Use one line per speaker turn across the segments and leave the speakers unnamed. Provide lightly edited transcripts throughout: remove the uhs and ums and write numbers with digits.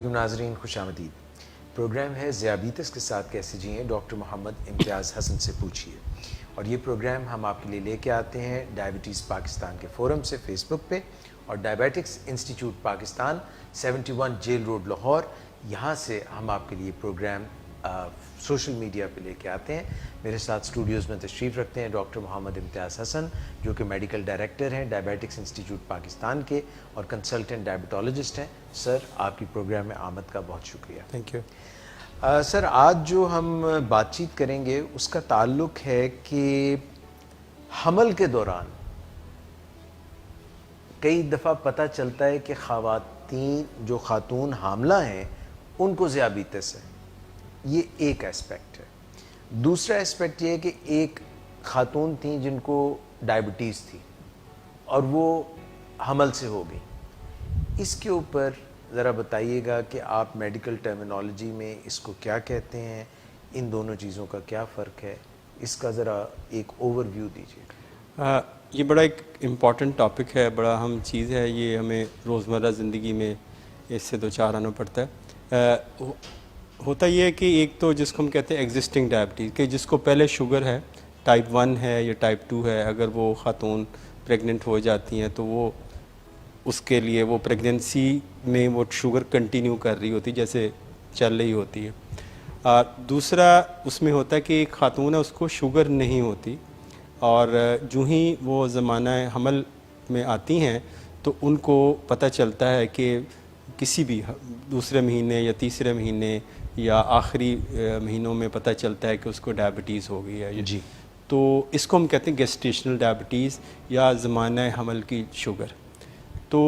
नाज़रीन खुशामदीद। प्रोग्राम है ज़ियाबीतस के साथ कैसे जिएँ, डॉक्टर मोहम्मद इम्तियाज़ हसन से पूछिए। और ये प्रोग्राम हम आपके लिए लेके आते हैं डायबिटीज़ पाकिस्तान के फोरम से फेसबुक पे, और diabetics institute Pakistan 71 jail road Lahore, यहाँ से हम आपके लिए प्रोग्राम सोशल मीडिया पे लेके आते हैं। मेरे साथ स्टूडियोज़ में तशरीफ़ रखते हैं डॉक्टर मोहम्मद इम्तियाज़ हसन, जो कि मेडिकल डायरेक्टर हैं डायबिटिक्स इंस्टीट्यूट पाकिस्तान के और कंसल्टेंट डायबिटोलॉजिस्ट हैं। सर, आपकी प्रोग्राम में आमद का बहुत शुक्रिया।
Thank you.
सर, आज जो हम बातचीत करेंगे उसका ताल्लुक है कि हमल के दौरान कई दफ़ा पता चलता है कि जो खातून हामला हैं उनको ज़ियाबीतस है। ये एक एस्पेक्ट है। दूसरा एस्पेक्ट ये है कि एक खातून थी जिनको डायबिटीज़ थी और वो हमल से हो गई। इसके ऊपर ज़रा बताइएगा कि आप मेडिकल टर्मिनोलॉजी में इसको क्या कहते हैं, इन दोनों चीज़ों का क्या फ़र्क है, इसका ज़रा एक ओवरव्यू दीजिए।
ये बड़ा एक इम्पॉर्टेंट टॉपिक है, बड़ा अहम चीज़ है। ये हमें रोज़मर्रा ज़िंदगी में इससे दो चार आना पड़ता है। होता ये है कि एक तो जिसको हम कहते हैं एग्जिस्टिंग डायबिटीज़, कि जिसको पहले शुगर है, टाइप 1 है या टाइप 2 है, अगर वो खातून प्रेग्नेंट हो जाती हैं तो वो उसके लिए वो प्रेगनेंसी में वो शुगर कंटिन्यू कर रही होती जैसे चल रही होती है। दूसरा उसमें होता है कि एक खातून है उसको शुगर नहीं होती, और जो ही वो ज़माना हमल में आती हैं तो उनको पता चलता है कि किसी भी दूसरे महीने या तीसरे महीने या आखिरी महीनों में पता चलता है कि उसको डायबिटीज़ हो गई है जी। तो इसको हम कहते हैं गेस्टेशनल डायबिटीज़ या ज़माना हमल की शुगर। तो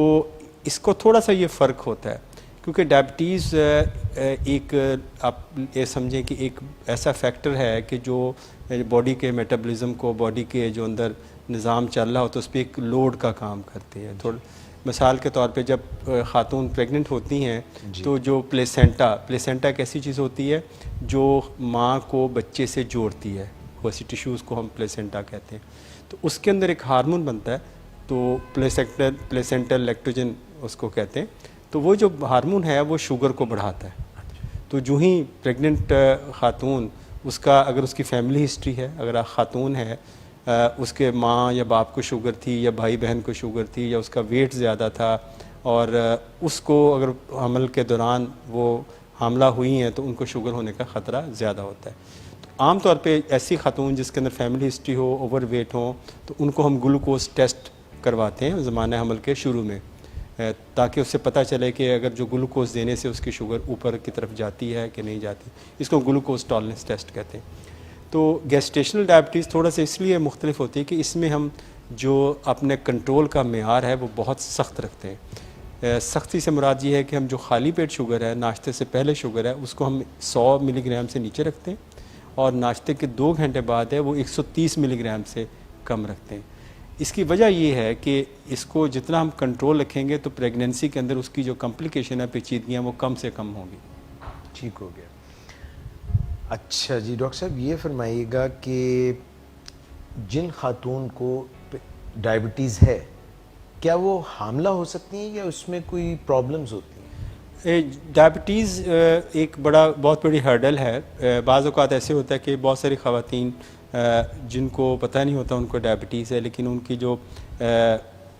इसको थोड़ा सा ये फ़र्क होता है, क्योंकि डायबिटीज़ एक आप ये समझें कि एक ऐसा फैक्टर है कि जो बॉडी के मेटाबॉलिज्म को, बॉडी के जो अंदर निज़ाम चल रहा हो तो उस पर एक लोड का काम करते हैं। थोड़ा मिसाल के तौर पे जब ख़ातून प्रेग्नेंट होती हैं तो जो प्लेसेंटा एक ऐसी चीज़ होती है जो माँ को बच्चे से जोड़ती है, वैसी टिश्यूज़ को हम प्लेसेंटा कहते हैं। तो उसके अंदर एक हार्मोन बनता है, तो प्लेसेंटल लैक्टोजन उसको कहते हैं। तो वो जो हार्मोन है वो शुगर को बढ़ाता है। तो जो ही प्रेग्नेंट खातून, उसका अगर उसकी फैमिली हिस्ट्री है, अगर खातून है उसके माँ या बाप को शुगर थी या भाई बहन को शुगर थी या उसका वेट ज़्यादा था और उसको अगर हमल के दौरान वो हामला हुई हैं तो उनको शुगर होने का ख़तरा ज़्यादा होता है। तो आम तौर पे ऐसी खातून जिसके अंदर फैमिली हिस्ट्री हो, ओवर वेट हो, तो उनको हम ग्लूकोज टेस्ट करवाते हैं ज़माना हमल के शुरू में, ताकि उससे पता चले कि अगर जो ग्लूकोज देने से उसकी शुगर ऊपर की तरफ जाती है कि नहीं जाती। इसको ग्लूकोज टॉलरेंस टेस्ट कहते हैं। तो गेस्टेशनल डायबिटीज़ थोड़ा सा इसलिए मुख्तलिफ होती है कि इसमें हम जो अपने कंट्रोल का मेयार है वो बहुत सख्त रखते हैं। सख्ती से मुराद ये है कि हम जो खाली पेट शुगर है, नाश्ते से पहले शुगर है, उसको हम 100 मिलीग्राम से नीचे रखते हैं, और नाश्ते के 2 घंटे बाद है वो 130 मिलीग्राम से कम रखते हैं। इसकी वजह ये है कि इसको जितना हम कंट्रोल रखेंगे तो प्रेगनेंसी के अंदर उसकी जो कॉम्प्लिकेशन है, पेचीदगियाँ, वो कम से कम होंगी।
ठीक हो गया। अच्छा जी, डॉक्टर साहब ये फरमाइएगा कि जिन खातून को डायबिटीज़ है, क्या वो हामला हो सकती हैं या उसमें कोई प्रॉब्लम्स होती हैं?
डायबिटीज़ एक बहुत बड़ी हर्डल है। बाज़ औक़ात ऐसे होता है कि बहुत सारी ख़वातीन जिनको पता नहीं होता उनको डायबिटीज़ है, लेकिन उनकी जो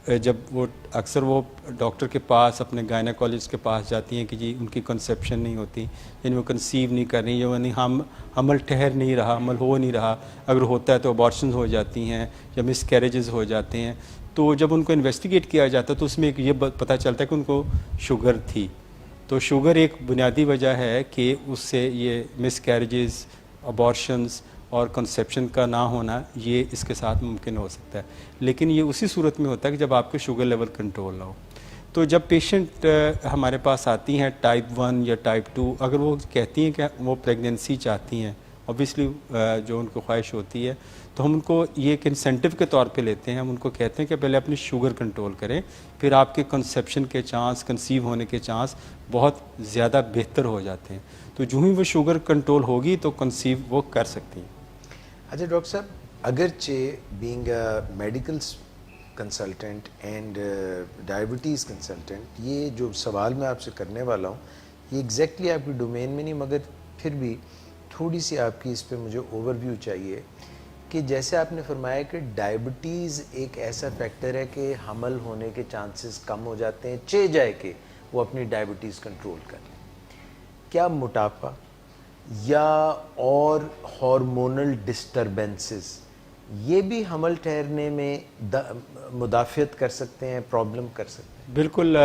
जब वो अक्सर वो डॉक्टर के पास, अपने गायनेकोलॉजिस्ट के पास जाती हैं कि जी उनकी कंसेप्शन नहीं होती, यानी वो कंसीव नहीं कर रही, यानी हमल ठहर नहीं रहा, हमल हो नहीं रहा, अगर होता है तो अबॉर्शंस हो जाती हैं या मिसकैरेजेस हो जाते हैं। तो जब उनको इन्वेस्टिगेट किया जाता है तो उसमें एक ये पता चलता है कि उनको शुगर थी। तो शुगर एक बुनियादी वजह है कि उससे ये मिसकैरेजेस, अबॉर्शंस और कंसेप्शन का ना होना, ये इसके साथ मुमकिन हो सकता है। लेकिन ये उसी सूरत में होता है कि जब आपके शुगर लेवल कंट्रोल ना हो। तो जब पेशेंट हमारे पास आती हैं टाइप 1 या टाइप 2, अगर वो कहती हैं कि वो प्रेगनेंसी चाहती हैं, ऑब्वियसली जो उनको ख्वाहिश होती है, तो हम उनको ये एक इंसेंटिव के तौर पे लेते हैं। हम उनको कहते हैं कि पहले अपनी शुगर कंट्रोल करें, फिर आपके कंसेप्शन के चांस, कंसीव होने के चांस बहुत ज़्यादा बेहतर हो जाते हैं। तो जो ही वो शुगर कंट्रोल होगी तो कंसीव वो कर सकती हैं।
अच्छा डॉक्टर साहब, अगरचे being a medical consultant and diabetes consultant, ये जो सवाल मैं आपसे करने वाला हूँ ये एग्जैक्टली आपकी डोमेन में नहीं, मगर फिर भी थोड़ी सी आपकी इस पे मुझे ओवरव्यू चाहिए कि जैसे आपने फरमाया कि डायबिटीज़ एक ऐसा फैक्टर है कि हमल होने के चांसेस कम हो जाते हैं, चे जाए कि वो अपनी डायबिटीज़ कंट्रोल कर लें। क्या मोटापा या और हार्मोनल डिस्टरबेंसेस ये भी हमल ठहरने में मुदाफ़ियत कर सकते हैं, प्रॉब्लम कर सकते हैं?
बिल्कुल।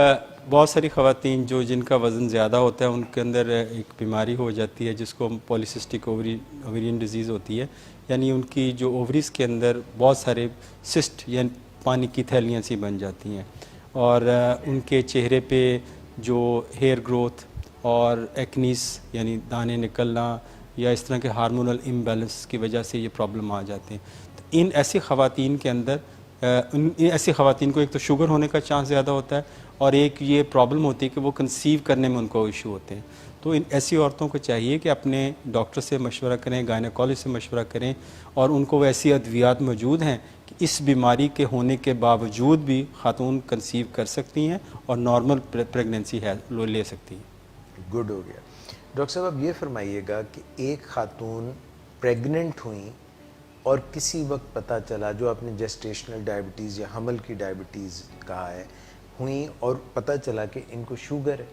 बहुत सारी ख़वातीन जो जिनका वज़न ज़्यादा होता है उनके अंदर एक बीमारी हो जाती है जिसको पॉलीसिस्टिक ओवेरियन डिजीज़ होती है, यानी उनकी जो ओवरीज़ के अंदर बहुत सारे सिस्ट या पानी की थैलियाँ सी बन जाती हैं और उनके चेहरे पे जो हेयर ग्रोथ और एक्नीस यानी दाने निकलना या इस तरह के हार्मोनल इम्बैलेंस की वजह से ये प्रॉब्लम आ जाते हैं। तो इन ऐसी ख़वातीन के अंदर इन ऐसी ख़वातीन को एक तो शुगर होने का चांस ज़्यादा होता है और एक ये प्रॉब्लम होती है कि वो कंसीव करने में उनको इशू होते हैं। तो इन ऐसी औरतों को चाहिए कि अपने डॉक्टर से मशवरा करें, गायनेकोलॉजिस्ट से मशवरा करें और उनको वैसी अद्वियात मौजूद हैं कि इस बीमारी के होने के बावजूद भी खातून कंसीव कर सकती हैं और नॉर्मल प्रेगनेंसी है ले सकती हैं।
गुड हो गया। डॉक्टर साहब अब ये फरमाइएगा कि एक खातून प्रेग्नेंट हुई और किसी वक्त पता चला, जो आपने जेस्टेशनल डायबिटीज़ या हमल की डायबिटीज़ कहा है, हुई और पता चला कि इनको शुगर है,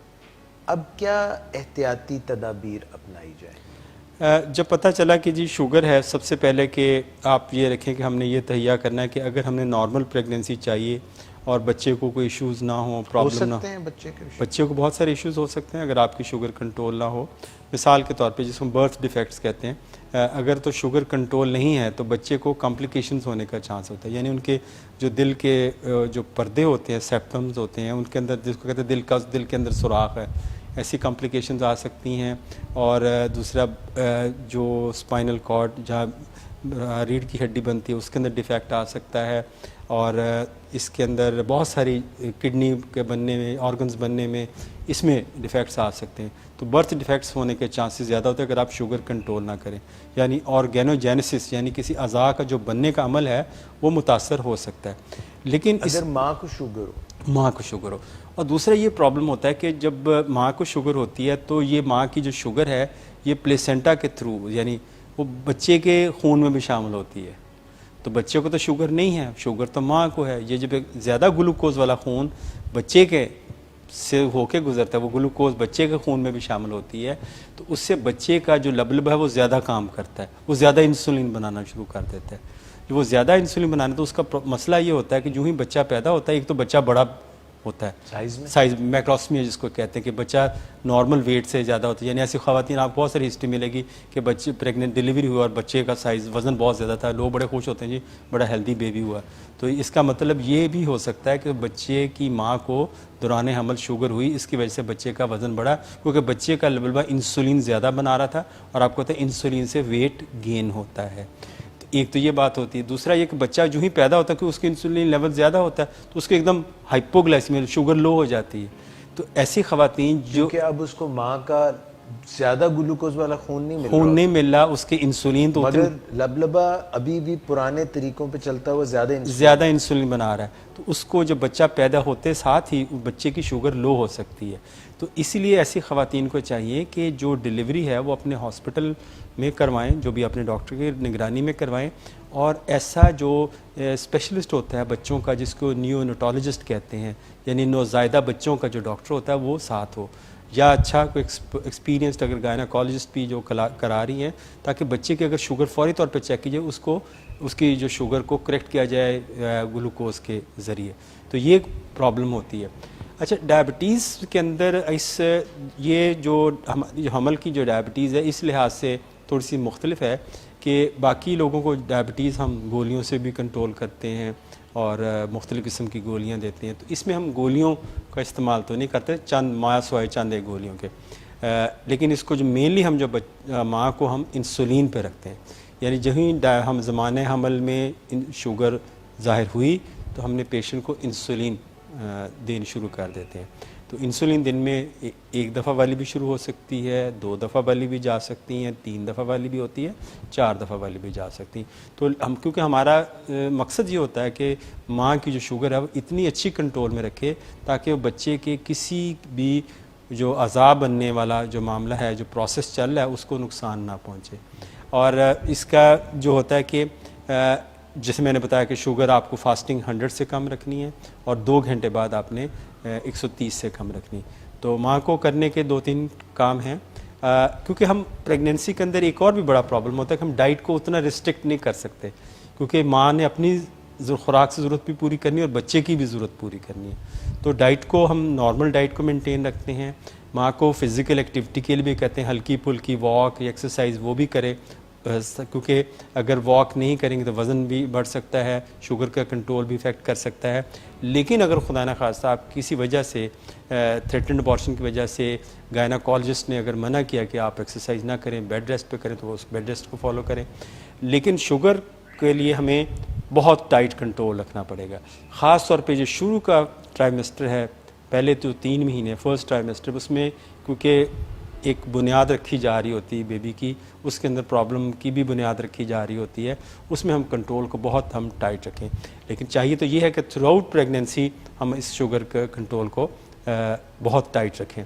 अब क्या एहतियाती तदाबीर अपनाई जाए?
जब पता चला कि जी शुगर है, सबसे पहले कि आप ये रखें कि हमने ये तहिया करना है कि अगर हमने नॉर्मल प्रेगनेंसी चाहिए और बच्चे को कोई इश्यूज़ ना हो, प्रॉब्लम ना हो। बच्चे को बहुत सारे इश्यूज़ हो सकते हैं अगर आपकी शुगर कंट्रोल ना हो। मिसाल के तौर पे जिसको बर्थ डिफेक्ट्स कहते हैं, अगर तो शुगर कंट्रोल नहीं है तो बच्चे को कॉम्प्लिकेशंस होने का चांस होता है, यानी उनके जो दिल के जो पर्दे होते हैं, सेप्टम्स होते हैं, उनके अंदर जिसको कहते हैं दिल के अंदर सुराख है, ऐसी कॉम्प्लिकेशंस आ सकती हैं। और दूसरा जो स्पाइनल कॉर्ड जहाँ रीढ़ की हड्डी बनती है उसके अंदर डिफेक्ट आ सकता है और इसके अंदर बहुत सारी किडनी के बनने में, ऑर्गन्स बनने में इसमें डिफेक्ट्स आ सकते हैं। तो बर्थ डिफेक्ट्स होने के चांसेस ज़्यादा होते हैं अगर आप शुगर कंट्रोल ना करें, यानी ऑर्गेनोजेनेसिस यानी किसी अज़ा का जो बनने का अमल है वो मुतासर हो सकता है। लेकिन
अगर माँ को शुगर हो
और दूसरा ये प्रॉब्लम होता है कि जब माँ को शुगर होती है तो ये माँ की जो शुगर है ये प्लेसेंटा के थ्रू यानी वो बच्चे के खून में भी शामिल होती है। तो बच्चे को तो शुगर नहीं है, शुगर तो माँ को है। ये जब ज़्यादा ग्लूकोज वाला खून बच्चे के से होके गुजरता है, वो ग्लूकोज बच्चे के खून में भी शामिल होती है, तो उससे बच्चे का जो लबलब है वो ज़्यादा काम करता है, वो ज़्यादा इंसुलिन बनाना शुरू कर देता है। जो वो ज़्यादा इंसुलिन बनाने तो उसका मसला ये होता है कि जो ही बच्चा पैदा होता है, एक तो बच्चा बड़ा होता है साइज मैक्रोस्मिया जिसको कहते हैं कि बच्चा नॉर्मल वेट से ज़्यादा होता है। यानी ऐसी ख़वातीन आपको बहुत सारी हिस्ट्री मिलेगी कि बच्चे प्रेग्नेंट डिलीवरी हुआ और बच्चे का साइज़ वज़न बहुत ज़्यादा था, लोग बड़े खुश होते हैं जी बड़ा हेल्दी बेबी हुआ। तो इसका मतलब ये भी हो सकता है कि बच्चे की माँ को दौरान हमल शुगर हुई, इसकी वजह से बच्चे का वज़न बढ़ा क्योंकि बच्चे का लेवल इंसुलिन ज़्यादा बना रहा था और आपको पता है इंसुलिन से वेट गेन होता है। एक तो ये बात होती है। दूसरा ये कि बच्चा जो ही पैदा होता है कि उसके इंसुलिन लेवल ज़्यादा होता है तो उसके एकदम हाइपोग्लाइसीमिया शुगर लो हो जाती है। तो ऐसी ख़वातीन जो
कि अब उसको माँ का ज़्यादा ग्लूकोज वाला खून
नहीं मिल रहा, उसके इंसुलिन तो
मगर लबलबा अभी भी पुराने तरीकों पे चलता हुआ
ज़्यादा इंसुलिन बना रहा है, तो उसको जब बच्चा पैदा होते साथ ही बच्चे की शुगर लो हो सकती है। तो इसीलिए ऐसी ख़वातीन को चाहिए कि जो डिलीवरी है वो अपने हॉस्पिटल में करवाएं, जो भी अपने डॉक्टर की निगरानी में करवाएं, और ऐसा जो स्पेशलिस्ट होता है बच्चों का जिसको नियोनेटोलॉजिस्ट कहते हैं, यानी नौज़ायदा बच्चों का जो डॉक्टर होता है वो साथ हो, या अच्छा कोई एक्सपीरियंस्ड अगर गायनेकोलॉजिस्ट भी जो करा रही हैं, ताकि बच्चे की अगर शुगर फौरी तौर पे चेक की जाए, उसको उसकी जो शुगर को करेक्ट किया जाए ग्लूकोज के ज़रिए। तो ये एक प्रॉब्लम होती है। अच्छा, डायबिटीज़ के अंदर ये जो हमल की जो डायबिटीज़ है इस लिहाज से थोड़ी सी मुख्तलिफ है कि बाकी लोगों को डायबिटीज़ हम गोलियों से भी कंट्रोल करते हैं और मुख्तलिफ़ किस्म की गोलियां देते हैं। तो इसमें हम गोलियों का इस्तेमाल तो नहीं करते, चंद माया सवाए चंद एक गोलियों के, लेकिन इसको जो मेनली हम जो माँ को हम इंसुलिन पे रखते हैं। यानी जहीं हम ज़माने हमल में शुगर ज़ाहिर हुई तो हमने पेशेंट को इंसुलिन देनी शुरू कर देते हैं। तो इंसुलिन दिन में एक दफ़ा वाली भी शुरू हो सकती है, 2 दफ़ा वाली भी जा सकती हैं, 3 दफ़ा वाली भी होती है, 4 दफ़ा वाली भी जा सकती हैं। तो हम क्योंकि हमारा मकसद ये होता है कि माँ की जो शुगर है वो इतनी अच्छी कंट्रोल में रखे ताकि वो बच्चे के किसी भी जो अज़ा बनने वाला जो मामला है, जो प्रोसेस चल रहा है, उसको नुकसान ना पहुँचे। और इसका जो होता है कि जैसे मैंने बताया कि शुगर आपको फास्टिंग 100 से कम रखनी है और 2 घंटे बाद आपने 130 से कम रखनी। तो माँ को करने के 2-3 काम हैं, क्योंकि हम प्रेगनेंसी के अंदर एक और भी बड़ा प्रॉब्लम होता है कि हम डाइट को उतना रिस्ट्रिक्ट नहीं कर सकते, क्योंकि माँ ने अपनी खुराक से ज़रूरत भी पूरी करनी है और बच्चे की भी ज़रूरत पूरी करनी है। तो डाइट को हम नॉर्मल डाइट को मेंटेन रखते हैं। माँ को फ़िज़िकल एक्टिविटी के लिए भी कहते हैं हल्की फुल्की वॉक या एक्सरसाइज वो भी करे, क्योंकि अगर वॉक नहीं करेंगे तो वज़न भी बढ़ सकता है, शुगर का कंट्रोल भी इफ़ेक्ट कर सकता है। लेकिन अगर खुदा न खास्ता आप किसी वजह से थ्रेटन्ड अबॉर्शन की वजह से गायनाकोलॉजिस्ट ने अगर मना किया कि आप एक्सरसाइज ना करें, बेड रेस्ट पे करें, तो उस बेड रेस्ट को फॉलो करें। लेकिन शुगर के लिए हमें बहुत टाइट कंट्रोल रखना पड़ेगा, ख़ास तौर पे जो शुरू का ट्राइमेस्टर है, पहले तो 3 महीने फर्स्ट ट्राइमेस्टर, उसमें क्योंकि एक बुनियाद रखी जा रही होती है बेबी की, उसके अंदर प्रॉब्लम की भी बुनियाद रखी जा रही होती है, उसमें हम कंट्रोल को बहुत हम टाइट रखें। लेकिन चाहिए तो ये है कि थ्रू आउट प्रेगनेंसी हम इस शुगर के कंट्रोल को बहुत टाइट रखें।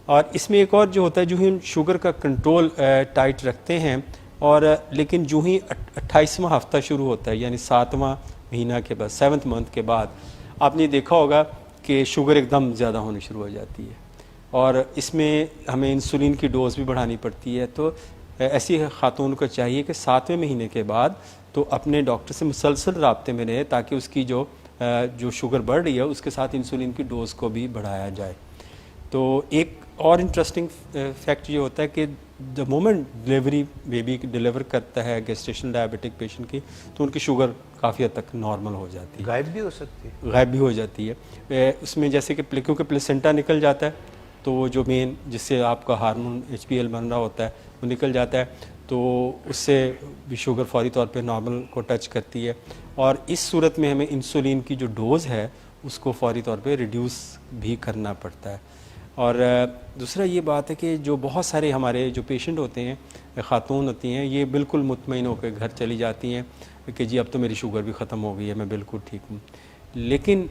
और इसमें एक और जो होता है, जो ही हम शुगर का कंट्रोल टाइट रखते हैं, और लेकिन जो ही 28वां हफ्ता शुरू होता है, यानी 7वां महीना के बाद, 7th मंथ के बाद, आपने देखा होगा कि शुगर एकदम ज़्यादा होनी शुरू हो जाती है और इसमें हमें इंसुलिन की डोज भी बढ़ानी पड़ती है। तो ऐसी खातून को चाहिए कि 7वें महीने के बाद तो अपने डॉक्टर से मुसलसल राब्ते में रहे, ताकि उसकी जो शुगर बढ़ रही है उसके साथ इंसुलिन की डोज को भी बढ़ाया जाए। तो एक और इंटरेस्टिंग फैक्ट ये होता है कि the moment delivery baby deliver करता है गेस्टेशनल डायबिटिक पेशेंट की, तो उनकी शुगर काफ़ी हद तक नॉर्मल हो जाती है,
गायब भी हो सकती है,
गायब भी हो जाती है। उसमें जैसे कि क्योंकि प्लेसेंटा निकल जाता है, तो वो जो मेन जिससे आपका हार्मोन HPL बन रहा होता है वो निकल जाता है, तो उससे भी शुगर फौरी तौर पे नॉर्मल को टच करती है। और इस सूरत में हमें इंसुलिन की जो डोज़ है उसको फौरी तौर पे रिड्यूस भी करना पड़ता है। और दूसरा ये बात है कि जो बहुत सारे हमारे जो पेशेंट होते हैं, ख़ातून होती हैं, ये बिल्कुल मुतमईन होकर घर चली जाती हैं कि जी अब तो मेरी शुगर भी ख़त्म हो गई है, मैं बिल्कुल ठीक हूँ। लेकिन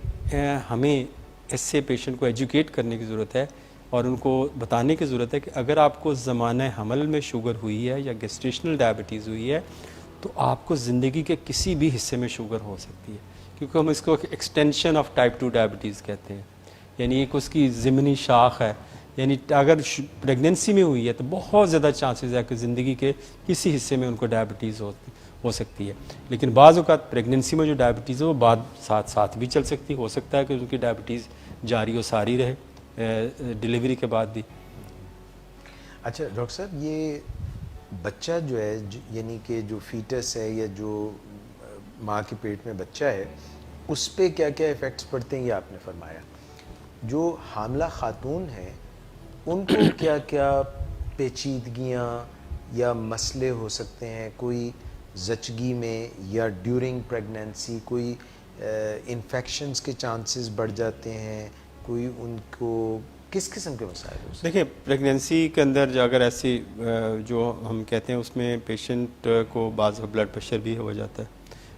हमें ऐसे पेशेंट को एजुकेट करने की ज़रूरत है और उनको बताने की ज़रूरत है कि अगर आपको ज़माने हमल में शुगर हुई है या गेस्टेशनल डायबिटीज़ हुई है, तो आपको ज़िंदगी के किसी भी हिस्से में शुगर हो सकती है, क्योंकि हम इसको एक्सटेंशन ऑफ टाइप 2 डायबिटीज़ कहते हैं। यानी एक उसकी ज़िमनी शाख है, यानी अगर प्रेगनेंसी में हुई है तो बहुत ज़्यादा चांसेस है कि ज़िंदगी के किसी हिस्से में उनको डायबिटीज़ हो सकती है। लेकिन बाज़ औक़ात प्रेगनेंसी में जो डायबिटीज़ है वो बाद साथ भी चल सकती, हो सकता है कि उनकी डायबिटीज़ जारी और सारी रहे डिलीवरी के बाद भी।
अच्छा डॉक्टर साहब, ये बच्चा जो है, यानी कि जो फीटस है या जो माँ के पेट में बच्चा है, उस पर क्या क्या इफ़ेक्ट्स पड़ते हैं ये आपने फरमाया। जो हामला खातून हैं उनको क्या क्या पेचीदगियाँ या मसले हो सकते हैं, कोई ज़चगी में या ड्यूरिंग प्रेगनेंसी कोई इन्फेक्शंस के चांसेस बढ़ जाते हैं, कोई उनको किस किस्म के मसाइल हो सकते हैं?
देखिए, प्रेगनेंसी के अंदर अगर ऐसी जो हम कहते हैं उसमें पेशेंट को बाज़ ब्लड प्रेशर भी हो जाता है,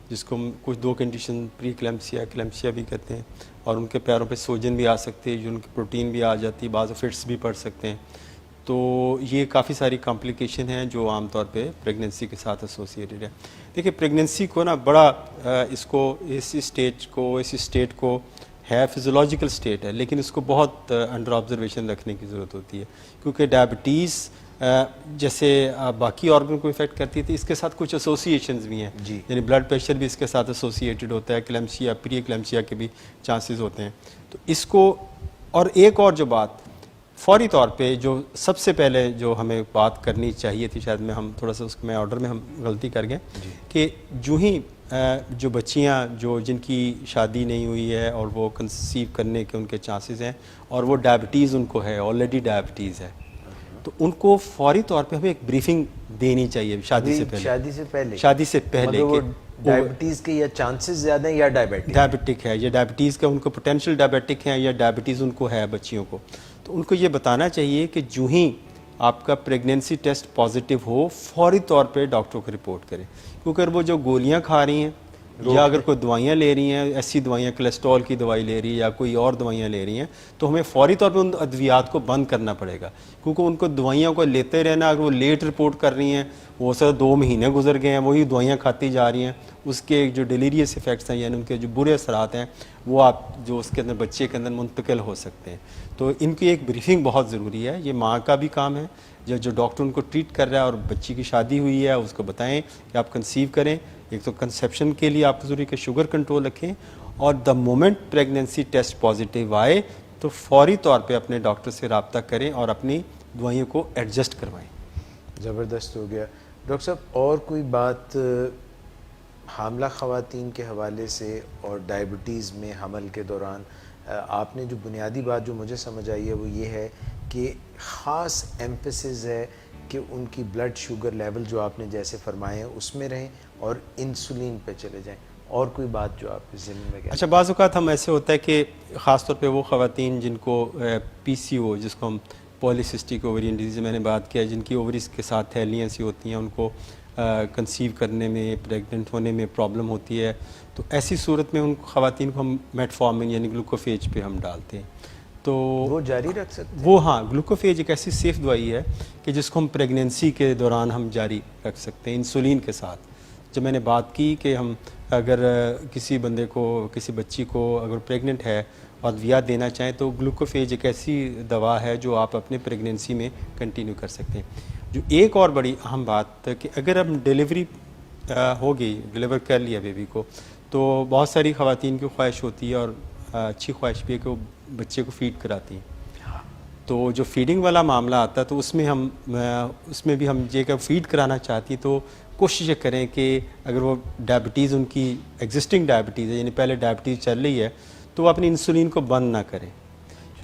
जिसको हम कुछ 2 कंडीशन प्री क्लैम्सिया भी कहते हैं, और उनके पैरों पे सूजन भी आ सकती है, जो उनकी प्रोटीन भी आ जाती है, बाज़ फिट्स भी पड़ सकते हैं। तो ये काफ़ी सारी कॉम्प्लिकेशन हैं जो आमतौर पे प्रेगनेंसी के साथ एसोसिएटेड है। देखिए, प्रेगनेंसी को ना बड़ा इसको इस स्टेट को है फिज़ोलॉजिकल स्टेट है, लेकिन इसको बहुत अंडर ऑब्जर्वेशन रखने की ज़रूरत होती है, क्योंकि डायबिटीज़ जैसे बाकी ऑर्गन को इफेक्ट करती है, तो इसके साथ कुछ एसोसिएशंस भी हैं, यानी ब्लड प्रेशर भी इसके साथ एसोसिएटेड होता है, क्लैम्सिया प्री क्लैम्सिया के भी चांसेस होते हैं। तो इसको, और एक और जो बात फौरी तौर पे जो सबसे पहले जो हमें बात करनी चाहिए थी, शायद हम थोड़ा सा उसमें ऑर्डर में हम गलती कर गए, कि जो ही जो बच्चियां जो जिनकी शादी नहीं हुई है और वो कंसीव करने के उनके चांसेस हैं और वो डायबिटीज़ उनको है, ऑलरेडी डायबिटीज़ है, तो उनको फौरी तौर पे हमें एक ब्रीफिंग देनी चाहिए शादी से पहले
मतलब कि डायबिटीज़ के या चांसेस ज़्यादा हैं या
डायबिटिक है, या डायबिटीज़ का उनको पोटेंशियल डायबिटिक है या डायबिटीज़ उनको है बच्चियों को, तो उनको ये बताना चाहिए कि जो ही आपका प्रेगनेंसी टेस्ट पॉजिटिव हो, फौरी तौर पे डॉक्टर को रिपोर्ट करें, क्योंकि वो जो गोलियां खा रही हैं या अगर कोई दवाइयाँ ले रही हैं, ऐसी दवाइयाँ कोलेस्ट्रॉल की दवाई ले रही है या कोई और दवाइयाँ ले रही हैं, तो हमें फ़ौरी तौर पे उन अद्वियात को बंद करना पड़ेगा, क्योंकि उनको दवाइयों को लेते रहना, अगर वो लेट रिपोर्ट कर रही हैं, वो सर 2 महीने गुजर गए हैं, वही दवाइयाँ खाती जा रही हैं, उसके जो डिलीरियस इफ़ेक्ट्स हैं यानी उनके जो बुरे असरात हैं वो आप जो उसके अंदर बच्चे के अंदर मुंतकिल हो सकते हैं। तो इनकी एक ब्रीफिंग बहुत ज़रूरी है, ये माँ का भी काम है, जो डॉक्टर उनको ट्रीट कर रहा है और बच्ची की शादी हुई है उसको बताएं कि आप कंसीव करें। एक तो कंसेप्शन के लिए आपको ज़रूरी कि शुगर कंट्रोल रखें, और the moment pregnancy test positive आए तो फौरी तौर पे अपने डॉक्टर से रब्ता करें और अपनी दवाइयों को एडजस्ट करवाएं।
ज़बरदस्त हो गया डॉक्टर साहब। और कोई बात हामला ख़वातीन के हवाले से और डायबिटीज़ में हमल के दौरान आपने जो बुनियादी बात जो मुझे समझ आई है वो ये है कि ख़ास एम्फेसिस है कि उनकी ब्लड शुगर लेवल जो आपने जैसे फरमाए हैं उसमें रहें और इंसुलिन पे चले जाएं। और कोई बात जो आपके ज़हन में?
अच्छा, बाज़ औक़ात हम ऐसे होता है कि ख़ास तौर पे वो ख़वातीन जिनको PCO जिसको हम पॉलीसिस्टिक ओवरियन डिजीज़ मैंने बात किया, जिनकी ओवरीज के साथ थैलियाँ सी होती हैं, उनको कंसीव करने में, प्रेग्नेंट होने में प्रॉब्लम होती है, तो ऐसी सूरत में उन ख़वातीन को हम मेटफॉर्मिन यानी ग्लूकोफेज पे हम डालते हैं। तो
वो जारी रख सकते हैं?
वो हाँ, ग्लूकोफेज एक ऐसी सेफ़ दवाई है कि जिसको हम प्रेगनेंसी के दौरान हम जारी रख सकते हैं इंसुलिन के साथ। जब मैंने बात की कि हम अगर किसी बंदे को, किसी बच्ची को अगर प्रेग्नेंट है और अद्वियात देना चाहें तो ग्लूकोफेज एक ऐसी दवा है जो आप अपने प्रेगनेंसी में कंटिन्यू कर सकते हैं। जो एक और बड़ी अहम बात कि अगर हम डिलीवरी हो गई, डिलीवर कर लिया बेबी को, तो बहुत सारी ख़वातीन की ख्वाहिश होती है और अच्छी ख्वाहिश भी है कि वो बच्चे को फ़ीड कराती हैं। तो जो फीडिंग वाला मामला आता है तो उसमें भी हम ये फीड कराना चाहती तो कोशिश करें कि अगर वो डायबिटीज़ उनकी एग्जिस्टिंग डायबिटीज़ है यानी पहले डायबिटीज़ चल रही है तो वो अपनी इंसुलिन को बंद ना करें,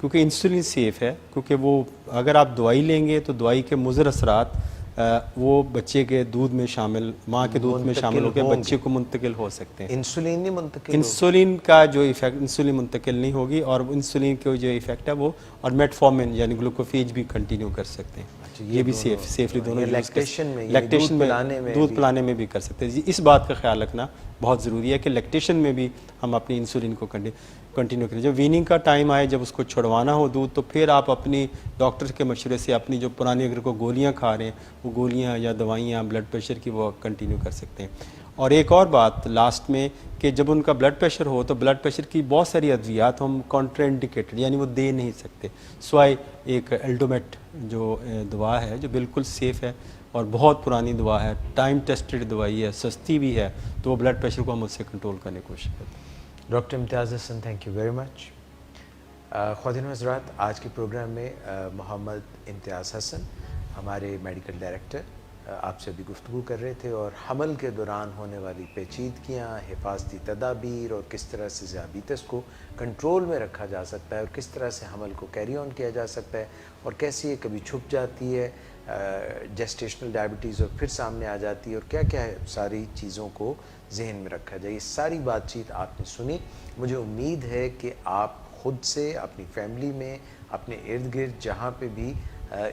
क्योंकि इंसुलिन सेफ़ है। क्योंकि वो अगर आप दवाई लेंगे तो दवाई के मुज़र असरात वो बच्चे के दूध में शामिल, माँ के दूध में शामिल होकर बच्चे को मुंतकिल हो सकते हैं।
इंसुलिन नहीं मुंतकिल?
इंसुलिन का जो इफेक्ट, इंसुलिन मुंतकिल नहीं होगी और इंसुलिन के जो इफेक्ट है वो, और मेटफॉर्मिन यानी ग्लूकोफेज भी कंटिन्यू कर सकते हैं। अच्छा, ये भी सेफली दोनों
लैक्टेशन में
दूध पिलाने में भी कर सकते हैं। इस बात का ख्याल रखना बहुत ज़रूरी है कि लैक्टेशन में भी हम अपनी इंसुलिन को कंटिन्यू करें। जब वीनिंग का टाइम आए, जब उसको छुड़वाना हो दूध, तो फिर आप अपनी डॉक्टर के मशवरे से अपनी जो पुरानी अगर को गोलियां खा रहे हैं वो गोलियां या दवाइयां ब्लड प्रेशर की वो कंटिन्यू कर सकते हैं। और एक और बात लास्ट में कि जब उनका ब्लड प्रेशर हो तो ब्लड प्रेशर की बहुत सारी अद्वियात हम कॉन्ट्राइंडिकेटेड यानी वो दे नहीं सकते, स्वाय एक एल्डोमेट जो दवा है जो बिल्कुल सेफ़ है और बहुत पुरानी दवा है, टाइम टेस्टेड दवाई है, सस्ती भी है, तो वो ब्लड प्रेशर को हम उससे कंट्रोल करने की कोशिश करते हैं।
Doctor Imtiaz Hasan, thank you very much. ख़वातीन व हज़रात, आज के प्रोग्राम में मोहम्मद इम्तियाज़ हसन हमारे मेडिकल डायरेक्टर आपसे अभी गुफ्तगू कर रहे थे और हमल के दौरान होने वाली पेचीदगियाँ, हिफाजती तदाबीर और किस तरह से ज़ियाबीतस को कंट्रोल में रखा जा सकता है और किस तरह से हमल को कैरी ऑन किया जा सकता है और कैसे ये कभी छुप जाती है जेस्टेशनल डायबिटीज़ और फिर सामने आ जाती है और क्या क्या है, सारी चीज़ों को जहन में रखा जाए। ये सारी बातचीत आपने सुनी। मुझे उम्मीद है कि आप ख़ुद से, अपनी फैमिली में, अपने इर्द गिर्द जहाँ पे भी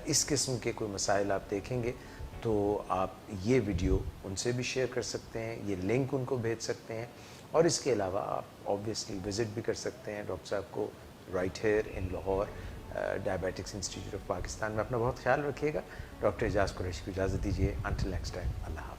इस किस्म के कोई मसाइल आप देखेंगे तो आप ये वीडियो उनसे भी शेयर कर सकते हैं, ये लिंक उनको भेज सकते हैं और इसके अलावा आप ऑब्वियसली विज़िट भी कर सकते हैं डॉक्टर साहब को right here in Lahore diabetics institute of Pakistan में। अपना बहुत ख्याल रखिएगा। डॉक्टर एजाज़ कुरैशी को इजाज़त दीजिए। अंटिल नेक्स्ट टाइम, अल्लाह।